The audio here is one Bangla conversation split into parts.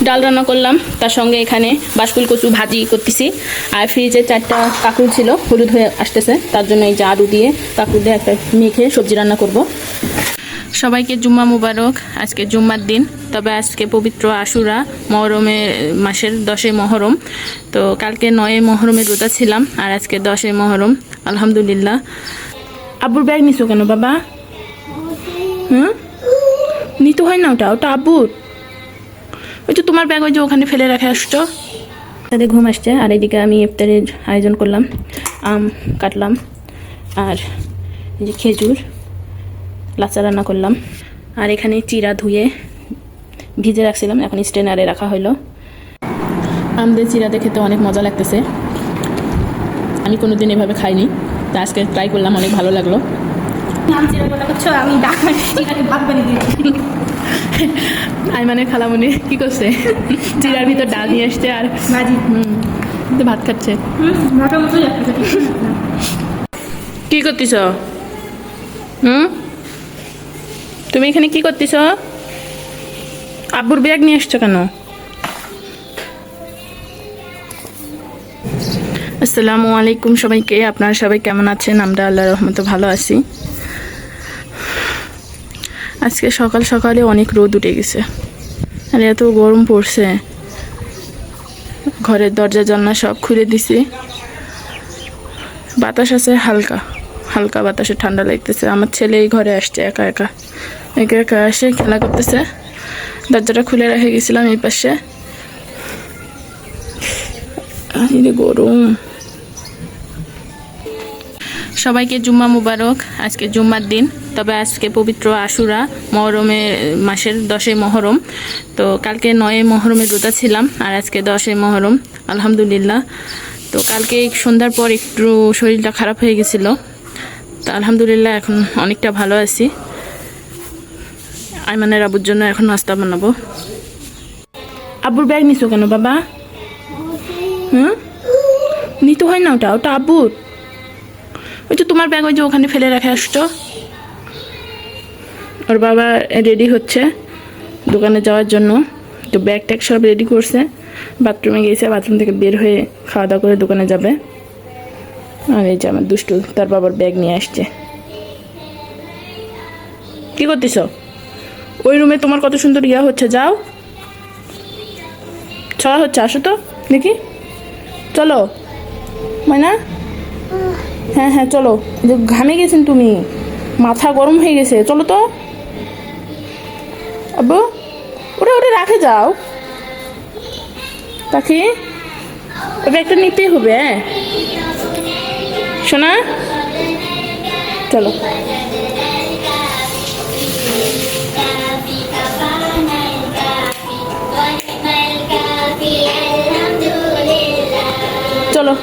ডাল রান্না করলাম, তার সঙ্গে এখানে বাসকুল কচু ভাজি করতেছি। আর ফ্রিজে 4টা কাঁকরোল ছিল, হলুদ হয়ে আসতেছে, তার জন্য এই যে আলু দিয়ে কাঁকরোল দিয়ে একটা মেখে সবজি রান্না করব। সবাইকে জুম্মা মুবারক। আজকে জুম্মার দিন, তবে আজকে পবিত্র আশুরা, মহরমের মাসের 10 মহরম। তো কালকে 9 মহরমের রোজা ছিলাম, আর আজকে 10 মহরম। আলহামদুলিল্লাহ। আব্বুর ব্যাগ নিছো কেন বাবা? নিতে হয় না, ওটা ওটা আব্বুর। ওই তো তোমার ব্যাগ, ওই যে ওখানে ফেলে রেখে আসছো। তাদের ঘুম আসছে, আর এদিকে আমি ইফতারের আয়োজন করলাম। আম কাটলাম, আর এই যে খেজুর, লাচা রান্না করলাম। আর এখানে চিরা ধুয়ে ভিজে রাখছিলাম, এখন স্ট্রেনারে রাখা হলো। আমদের চিরাতে খেতে অনেক মজা লাগতেছে, আমি কোনোদিন এভাবে খাইনি, তা আজকে ট্রাই করলাম, অনেক ভালো লাগলো। আইমানের খালামুনি কি করছে, চিরার ভিতর ডাল নিয়ে আসছে আর ভাজি, ভাত খাচ্ছে। কি করতেছ? তুমি এখানে কি করতেছ? আব্বুর ব্যাগ নিয়ে আসছো কেন? আসসালামু আলাইকুম সবাইকে। আপনারা সবাই কেমন আছেন? আমরা আল্লাহর রহমতে ভালো আছি। আজকে সকাল সকালে অনেক রোদ উঠে গেছে, আর এত গরম পড়ছে। ঘরের দরজা জানলা সব খুলে দিছি, বাতাস আছে হালকা হালকা, বাতাসে ঠান্ডা লাগতেছে। আমার ছেলে এই ঘরে আসছে একা একা একা একা এসে খেলা করতেছে। দরজাটা খুলে রেখে গেছিলাম এই পাশে। গরম। সবাইকে জুম্মা মুবারক। আজকে জুম্মার দিন, তবে আজকে পবিত্র আশুরা, মহরমের মাসের 10 মহরম। তো কালকে 9 মহরমের রোজা ছিলাম, আর আজকে 10 মহরম। আলহামদুলিল্লাহ। তো কালকে সন্ধ্যার পর একটু শরীরটা খারাপ হয়ে গেছিলো, তো আলহামদুলিল্লাহ এখন অনেকটা ভালো আছি। আইমানের আব্বুর জন্য এখন নাস্তা বানাবো। আব্বুর ব্যাগ নিছো কেন বাবা? নিতে হয় না, ওটা ওটা আব্বুর। ওই তো তোমার ব্যাগ, ওই যে ওখানে ফেলে রেখে আসছো। ওর বাবা রেডি হচ্ছে দোকানে যাওয়ার জন্য, তো ব্যাগ ট্যাগ সব রেডি করছে। বাথরুমে গিয়েছে, বাথরুম থেকে বের হয়ে খাওয়া দাওয়া করে দোকানে যাবে। আর এই যে আমার দুষ্টু তার বাবার ব্যাগ নিয়ে আসছে। কি করতেছ? ওই রুমে তোমার কত সুন্দর ইয়া হচ্ছে, যাও। ছড়া হচ্ছে, আসো তো দেখি। চলো ময়না, হ্যাঁ হ্যাঁ চলো। ঘামে গেছেন তুমি, মাথা গরম হয়ে গেছে, চলো তো। আব্বু ওটা ওটা রাখে যাও পাখি, ওটা একটা নিতেই হবে। হ্যাঁ শোনা, চলো। চলো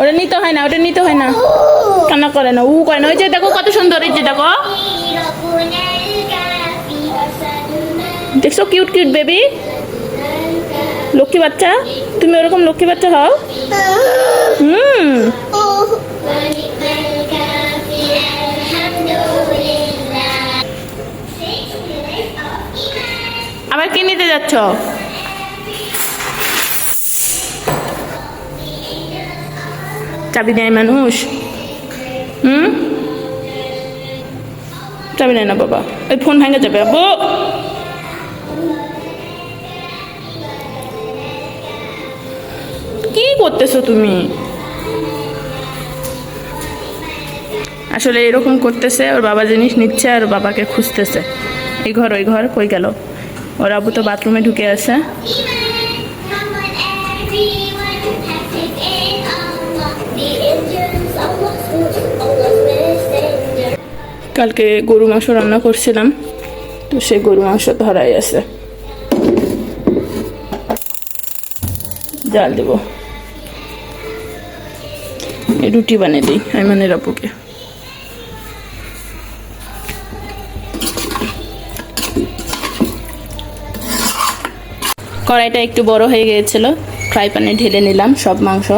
ওটা নিতে হয় না, ওটা নিতে হয় না, কান্না করে না, উ করে না। ওই যে দেখো কত সুন্দর, এই যে দেখো, দেখছো কিউট কিউট বেবি, লক্ষ্মী বাচ্চা। তুমি ওরকম লক্ষ্মী বাচ্চা হও। আবার কি নিতে যাচ্ছ? চাবি নেয় মানুষ? চাবি নেয় না বাবা, ওই ফোন ভেঙে যাবে। আব্বু কি করতেছো তুমি? আসলে এরকম করতেছে, ওর বাবা জিনিস নিচ্ছে আর বাবাকে খুঁজতেছে, এই ঘর ওই ঘর, কই গেল। ওর আব্বু তো বাথরুমে ঢুকে আছে। কালকে গরু মাংস রান্না করছিলাম, তো সেই গরু মাংস ধরাই আছে, জাল দেব। রুটি বানিয়ে দিই আইমানের আব্বুকে। কড়াইটা একটু বড় হয়ে গিয়েছিল, ফ্রাই প্যানে ঢেলে নিলাম সব মাংস।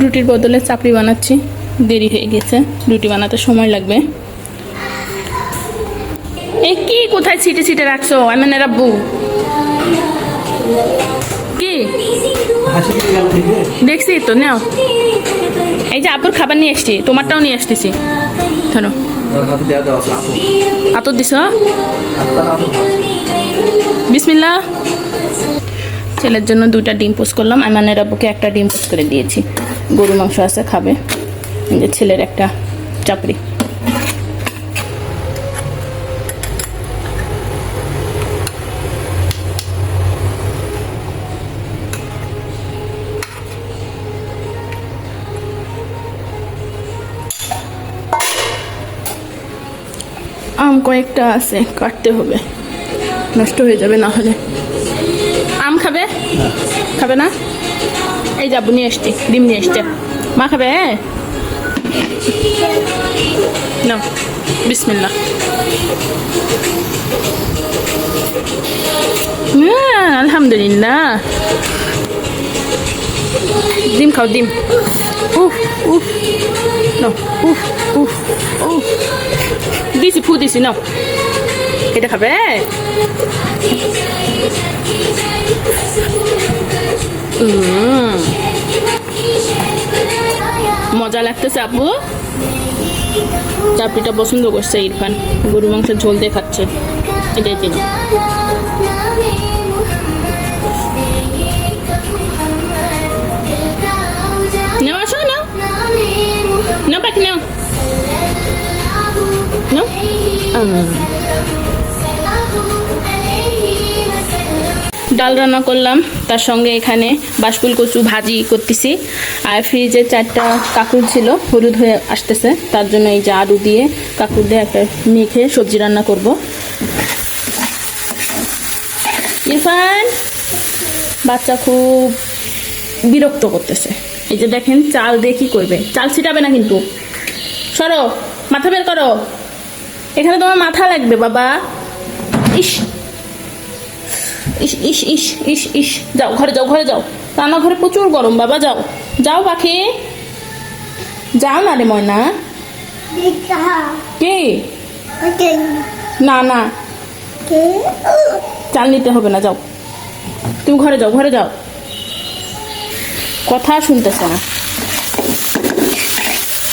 রুটির বদলে চাপড়ি বানাচ্ছি, দেরি হয়ে গেছে, রুটি বানাতে সময় লাগবে। এই কি কোথায় ছিটে ছিটে রাখছো আইমানের আব্বু? কি দেখছি তো, নাও। এই যে আব্বুর খাবার নিয়ে এসছি, তোমারটাও নিয়ে আসতেছি, ধরো। আতর দিছ? বিসমিল্লাহ। ছেলের জন্য 2টা ডিম পোস্ট করলাম, আইমানের আব্বুকে 1টা ডিম পোস্ট করে দিয়েছি। গরু মাংস আছে, খাবে। এই যে ছেলের একটা চাপড়ি। আম কয়েকটা আছে, কাটতে হবে, নষ্ট হয়ে যাবে না হলে। আম খাবে? খাবে না? এই যাবো, নিয়ে এসছি, ডিম নিয়ে এসছে। মা খাবে? নাও, বিসমিল্লাহ। আলহামদুলিল্লাহ। ডিম খাও, ডিম। উফ উফ, নাও, উফ উফ উফ। দিছি, ফু দিছি, নাও। এটা খাবে? মজা লাগতেছে আপু। চাপড়িটা পছন্দ করছে ইরফান, গরু মাংসের ঝোল দিয়ে খাচ্ছে। এটাই চিনি। নাও, আসো, নাও নাও পাখি, নাও নাও। ডাল রান্না করলাম, তার সঙ্গে এখানে বাসফুল কচু ভাজি করতেছি। আর ফ্রিজে 4টা কাঁকরুল ছিল, হলুদ হয়ে আসতেছে, তার জন্য এই যে আলু দিয়ে কাঁকরুল দিয়ে একটা মেখে সবজি রান্না করব। ইরফান বাচ্চা খুব বিরক্ত করতেছে। এই যে দেখেন, চাল দিয়ে কি করবে, চাল ছিটাবে না কিন্তু। সরো, মাথা বের করো, এখানে তোমার মাথা লাগবে বাবা। ইস ইস ইস ইস ইস ইস, যাও ঘরে, যাও ঘরে, যাও। রান্নাঘরে প্রচুর গরম বাবা, যাও যাও পাখি, যাও না রে ময়না। কি? না না, চাল নিতে হবে না, যাও তুমি ঘরে, যাও ঘরে, যাও। কথা শুনতেছে না,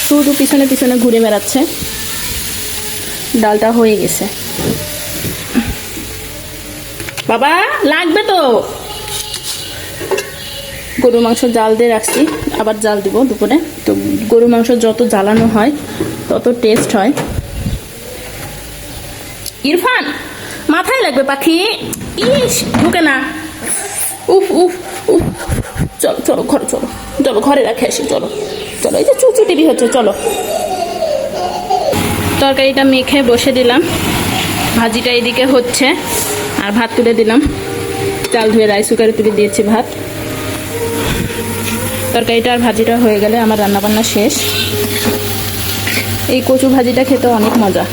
শুধু পিছনে পিছনে ঘুরে বেড়াচ্ছে। ডালটা হয়ে গেছে বাবা, লাগবে তো। গরু মাংস জাল দিয়ে রাখছি, আবার জাল দিব দুপুরে। তো গরু মাংস যত জ্বালানো হয় তত টেস্ট হয়। ইরফান মাথায় লাগবে পাখি, ইস ঢুকে না। উফ উফ উফ, চলো চলো ঘরে, চলো চলো ঘরে রাখে আসি, চলো চলো। এই যে চুচুটিরি হচ্ছে, চলো। তরকারিটা মেখে বসে দিলাম, ভাজিটা এদিকে হচ্ছে, আর ভাত তুলে দিলাম। চাল ধুয়ে রাইস কুকারে তুলে দিয়েছি ভাত। তরকারিটা আর ভাজিটা হয়ে গেলে আমার রান্নাবান্না শেষ। এই কচু ভাজিটা খেতে অনেক মজা,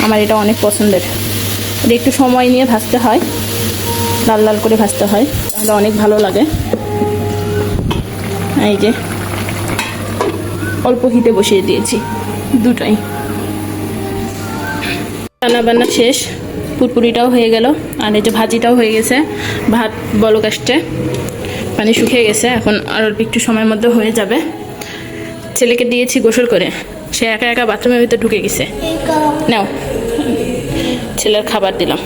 আমার এটা অনেক পছন্দের। এটা একটু সময় নিয়ে ভাজতে হয়, লাল লাল করে ভাজতে হয়, তাহলে অনেক ভালো লাগে। এই যে অল্প হিটে বসিয়ে দিয়েছি দুটাই। রান্নাবান্না শেষ, পুরপুরিটাও হয়ে গেল, আর এই যে ভাজিটাও হয়ে গেছে। ভাত বলক আসছে, পানি শুকিয়ে গেছে, এখন আর অল্প একটু সময়ের মধ্যে হয়ে যাবে। ছেলেকে দিয়েছি গোসল করে, সে একা একা বাথরুমের ভিতরে ঢুকে গেছে। নাও, ছেলের খাবার দিলাম।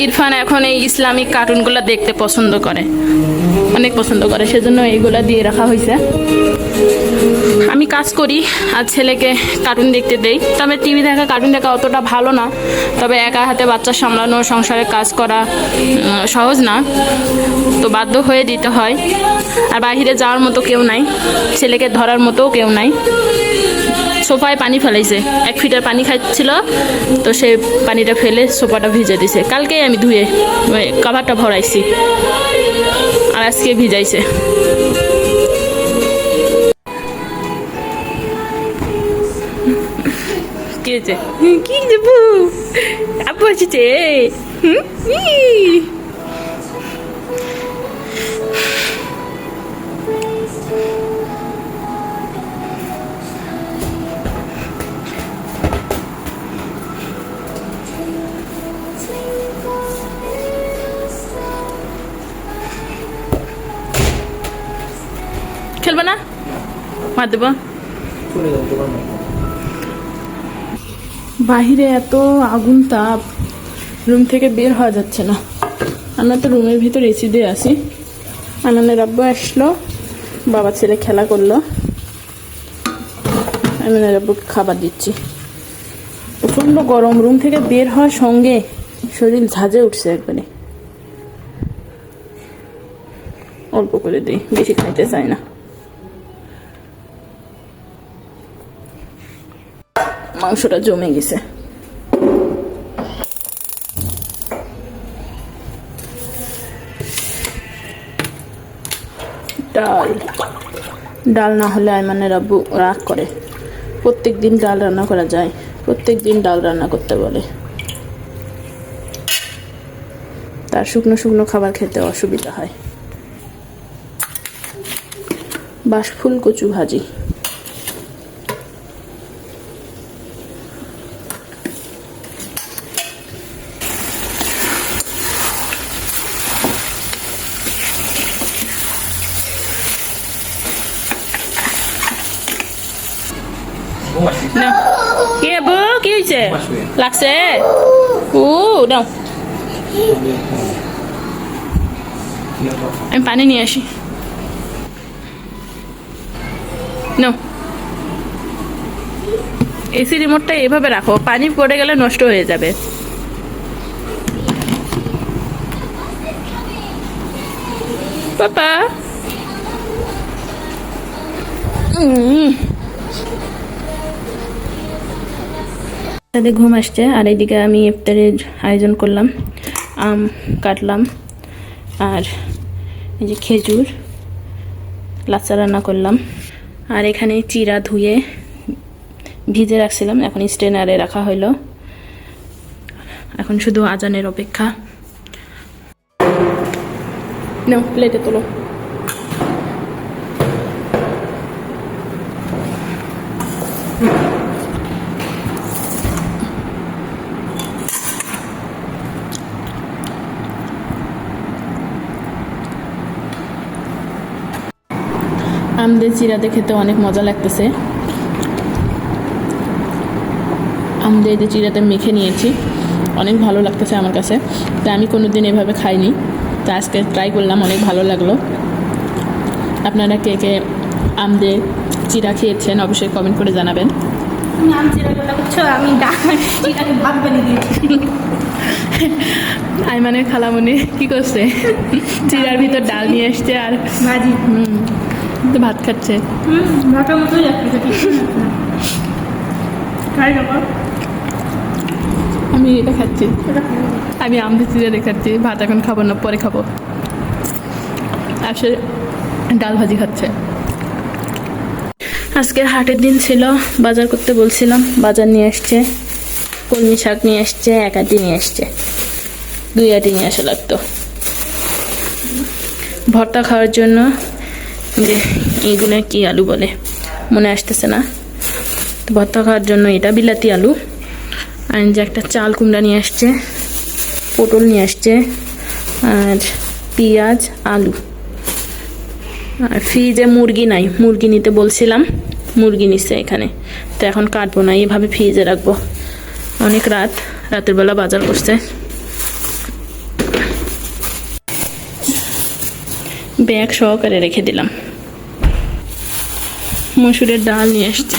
ইরফান এখন এই ইসলামিক কার্টুনগুলো দেখতে পছন্দ করে, অনেক পছন্দ করে, সেজন্য এইগুলা দিয়ে রাখা হয়েছে। আমি কাজ করি আর ছেলেকে কার্টুন দেখতে দেই। তবে টিভি দেখা, কার্টুন দেখা অতটা ভালো না, তবে একা হাতে বাচ্চা সামলানো, সংসারে কাজ করা সহজ না, তো বাধ্য হয়ে দিতে হয়। আর বাইরে যাওয়ার মতো কেউ নাই, ছেলেকে ধরার মতো কেউ নাই। সোফায় পানি ফেলাইছে, 1 ফিটের পানি খাচ্ছিল, তো সে পানিটা ফেলে সোফাটা ভিজে দিছে। কালকেই আমি ধুয়ে কাভারটা ভরাইছি, আর আজকে ভিজাইছে। কি হয়েছে? কি দেবো? আব্বু এসেছে। খেলবে না? মার দেবো। বাহিরে এত আগুন তাপ, রুম থেকে বের হওয়া যাচ্ছে না। আমরা তো রুমের ভিতর এসি দিয়ে আসি। আনন্দের আব্বু আসলো, বাবা ছেলে খেলা করলো, আনন্দের আব্বুকে খাবার দিচ্ছি। প্রচণ্ড গরম, রুম থেকে বের হওয়ার সঙ্গে শরীর ঝাঁজে উঠছে একবারে। অল্প করে দিই, বেশি খাইতে চাই না। মাংসটা জমে গেছে। ডাল ডাল না হলে আইমানের আব্বু রাগ করে। প্রত্যেক দিন ডাল রান্না করা যায়, প্রত্যেক দিন ডাল রান্না করতে বলে। তার শুকনো শুকনো খাবার খেতে অসুবিধা হয়। বাঁশফুল কচু ভাজি, কি আব্বু কি হয়েছে? লাগছে? ও দাও, আমি পানি নিয়ে আসি। নাও, এসি রিমোটটা এভাবে রাখো, পানি পড়ে গেলে নষ্ট হয়ে যাবে। পাপা তাদের ঘুম আসছে, আর এইদিকে আমি ইফতারের আয়োজন করলাম। আম কাটলাম, আর এই যে খেজুর, লাচ্চা রান্না করলাম। আর এখানে চিরা ধুয়ে ভিজে রাখছিলাম, এখন স্ট্রেনারে রাখা হইলো। এখন শুধু আজানের অপেক্ষা। নাও প্লেটে তোলো। আমদের চিরাতে খেতে অনেক মজা লাগতেছে। আমদের যে চিরাতে মেখে নিয়েছি, অনেক ভালো লাগতেছে আমার কাছে। তাই আমি কোনোদিন এভাবে খাইনি, তা আজকে ট্রাই করলাম, অনেক ভালো লাগলো। আপনারা কে কে আমদের চিরা খেয়েছেন অবশ্যই কমেন্ট করে জানাবেন। তুমি আম চিরা কথা করছো, আমি চিরাকে ভাত বানিয়ে দিয়েছি। আইমানের খালামণি কি করছে? চিরার ভিতর ডাল নিয়ে আসছে আর ভাজি, তো ভাত খাচ্ছে। ভাতের মতোই লাগতেছে। ট্রাই করো। আমি এটা খাচ্ছি, আমি আমদের চিরা দেখাচ্ছি। ভাত এখন খাবো না, পরে খাবো। আসলে ডাল ভাজি খাচ্ছে। আজকের হাটের দিন ছিল, বাজার করতে বলছিলাম, বাজার নিয়ে আসছে। কলমি শাক নিয়ে আসছে, এক আটি নিয়ে আসছে, 2 আটি নিয়ে আসা লাগতো। ভর্তা খাওয়ার জন্য যে এইগুলো কি আলু বলে মনে আসতেছে না, তো ভর্তা খাওয়ার জন্য এটা বিলাতি আলু। আর যে একটা চাল কুমড়া নিয়ে আসছে, পটল নিয়ে আসছে, আর পেঁয়াজ, আলু। আর ফ্রিজে মুরগি নাই, মুরগি নিতে বলছিলাম, মুরগি নিচ্ছে এখানে। তো এখন কাটবো না, এইভাবে ফ্রিজে রাখবো। অনেক রাতের বেলা বাজার করছে। ব্যাগ সহকারে রেখে দিলাম। মসুরের ডাল নিয়ে আসছে।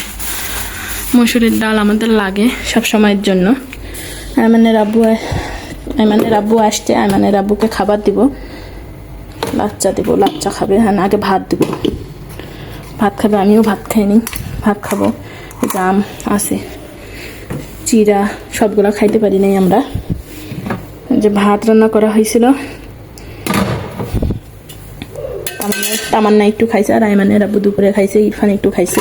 মসুরের ডাল আমাদের লাগে সব সময়ের জন্য। আইমানের আব্বু আসছে, আইমানের আব্বুকে খাবার দিব, লাচ্চা দিব, লাচ্চা খাবে। হ্যাঁ, আগে ভাত দিব, ভাত খাবে। আমিও ভাত খাইনি, ভাত খাবো। জাম আছে, চিরা, সবগুলো খাইতে পারি নাই আমরা। যে ভাত রান্না করা হয়েছিল, তামান্না একটু খাইছে, আর আইমানের আব্বু দুপুরে খাইছে, ইরফান একটু খাইছে।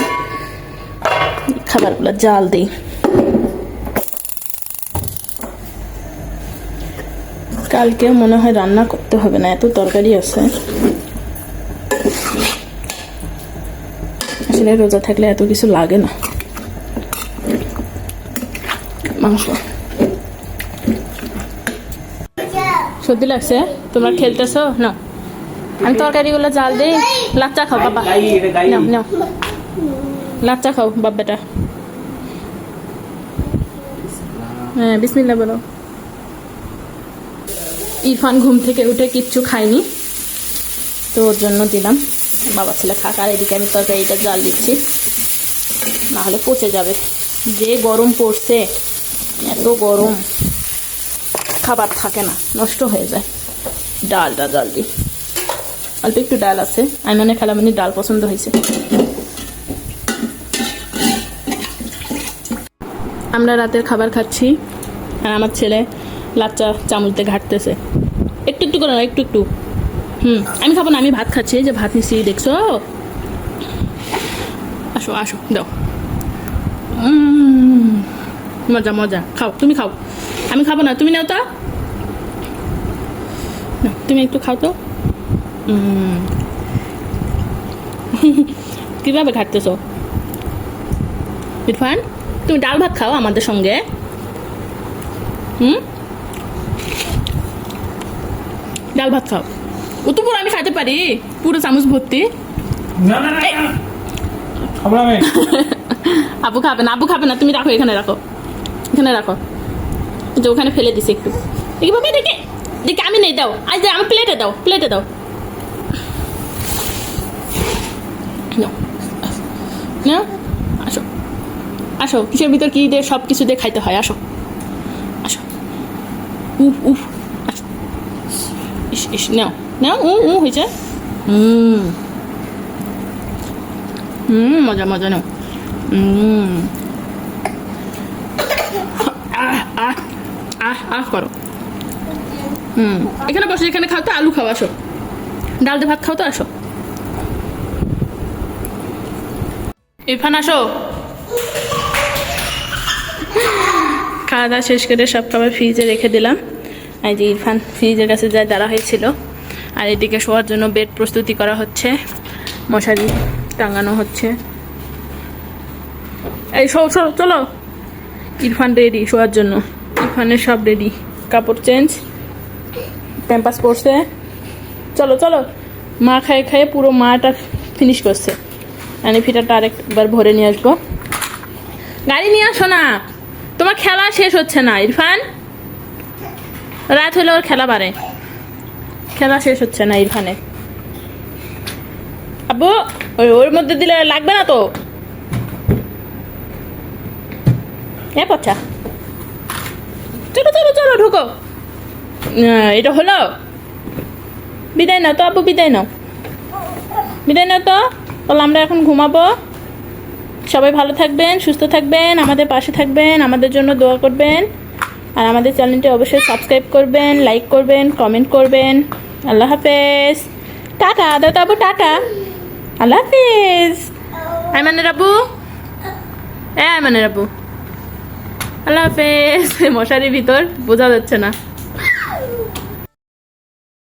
খাবারগুলো জাল দিই। কালকে মনে হয় রান্না করতে হবে না, এত তরকারি আছে। আসলে রোজা থাকলে এত কিছু লাগে না। মাংস সর্দি লাগছে, তোমরা খেলতেছো না? আমি তরকারিগুলো জাল দিই। লাচ্চা খাও বাবা, নাও নাও লাচ্চা খাও বাব্বাটা। হ্যাঁ বিসমিল্লাহ বলো। ইরফান ঘুম থেকে উঠে কিচ্ছু খায়নি, তো ওর জন্য দিলাম। বাবা ছেলে খাক, আর এদিকে আমি তরকারিটা জাল দিচ্ছি, না হলে পচে যাবে। যে গরম পড়ছে, এত গরম, খাবার থাকে না, নষ্ট হয়ে যায়। ডালটা জাল দিই, অল্প একটু ডাল আছে, আইমানের খালামণির ডাল পছন্দ হয়েছে। আমরা রাতের খাবার খাচ্ছি, আর আমার ছেলে লাচ্চা চামচতে ঘাটতেছে। একটু একটু করে, একটু একটু। আমি খাবো না, আমি ভাত খাচ্ছি। যে ভাত নিচ্ছি দেখছো? আসো আসো, দাও। মজা মজা, খাও, তুমি খাও। আমি খাবো না, তুমি নাও তো, তুমি একটু খাও তো। কিভাবে ঘাটতেছো ইরফান? তুমি ডাল ভাত খাও আমাদের সঙ্গে। ডাল ভাত খাও। ও তো পুরো আমি খাইতে পারি, পুরো চামচ ভর্তি। আবু খাবে না, আবু খাবে না, তুমি রাখো, এখানে রাখো, এখানে রাখো। যে ওখানে ফেলে দিছি একটু। এইভাবে দেখে দেখে আমি নেই, দাও আজ, আমি প্লেটে দাও, প্লেটে দাও। নাও, আসো আসো, কিসের ভিতর কি দিয়ে সব কিছু দিয়ে খাইতে হয়, আসো আসো। উফ উফ, আসো। ইস ইস, নাও নাও, হয়েছে। মজা মজা, নাও। আহ করো। এখানে বসে, এখানে খাও তো, আলু খাও, আসো। ডাল দিয়ে ভাত খাও তো, আসো। ইরফান আসো। খাওয়া দাওয়া শেষ করে সব খাবার ফ্রিজে রেখে দিলাম। এই যে ইরফান ফ্রিজের কাছে যায় দাঁড়া হয়েছিল, আর এদিকে শোয়ার জন্য বেড প্রস্তুতি করা হচ্ছে, মশারি টাঙানো হচ্ছে। এই চলো, ইরফান রেডি শোয়ার জন্য। ইরফানের সব রেডি, কাপড় চেঞ্জ, প্যাম্পাস পরছে। চলো চলো, মা খায়ে খায়ে পুরো মাটা ফিনিশ করছে। আমি ফিটারটা আরেকবার ভরে নিয়ে আসবো। গাড়ি নিয়ে আসো না, তোমার খেলা শেষ হচ্ছে না ইরফান। রাত হলে ওর খেলা বাড়ে, খেলা শেষ হচ্ছে না ইরফানের। আব্বু ওর মধ্যে দিলে লাগবে না তো? পচ্ছা, চলো চলো চলো, ঢুকো। এটা হলো, বিদায় নাও তো আব্বু, বিদায় নাও, বিদায় নাও তো। তাহলে আমরা এখন ঘুমাবো। সবাই ভালো থাকবেন, সুস্থ থাকবেন, আমাদের পাশে থাকবেন, আমাদের জন্য দোয়া করবেন, আর আমাদের চ্যানেলটি অবশ্যই সাবস্ক্রাইব করবেন, লাইক করবেন, কমেন্ট করবেন। আল্লাহ হাফেজ, টাটা দাও তো আব্বু, টাটা, আল্লাহ হাফেজ। আইমানের আব্বু, আইমানের আব্বু, আল্লাহ হাফেজ। মশারির ভিতর বোঝা যাচ্ছে না।